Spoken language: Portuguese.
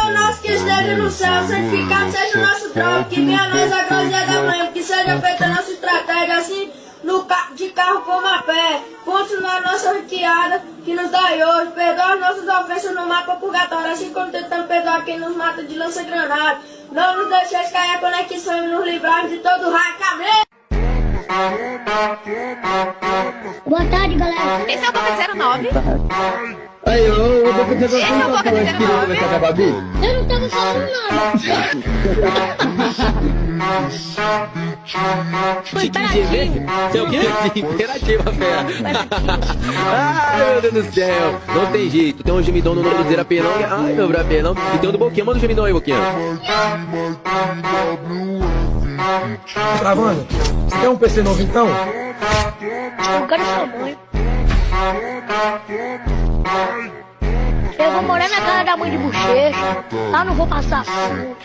Pai nosso que esteja no céu, santificado seja o nosso trono, que venha a nós a glória da manhã, que seja feita a nossa estratégia, assim de carro como a pé. Ponte na nossa riqueada, que nos dai hoje. Perdoa as nossas ofensas no mapa purgatório, assim como tentamos perdoar quem nos mata de lança-granada. Não nos deixeis cair a conexão e nos livrar de todo raio. Amém! Boa tarde, galera. Esse é o Boca 09? Aí, eu vou fazer Esse é o Boca 19? Eu não tava falando nada. Imperativo. Você é o quê? Imperativa, fera. Ai, meu Deus do céu. Não tem jeito. Tem um gemidão no nome do Zera Penão. Ai, meu brapelão. E tem um do Boquinha. Manda o gemidão aí, Boquinha. Travando, você quer um PC novo então? Eu quero sua mãe. Eu vou morar na casa da mãe de bochecha. Lá não vou passar fome.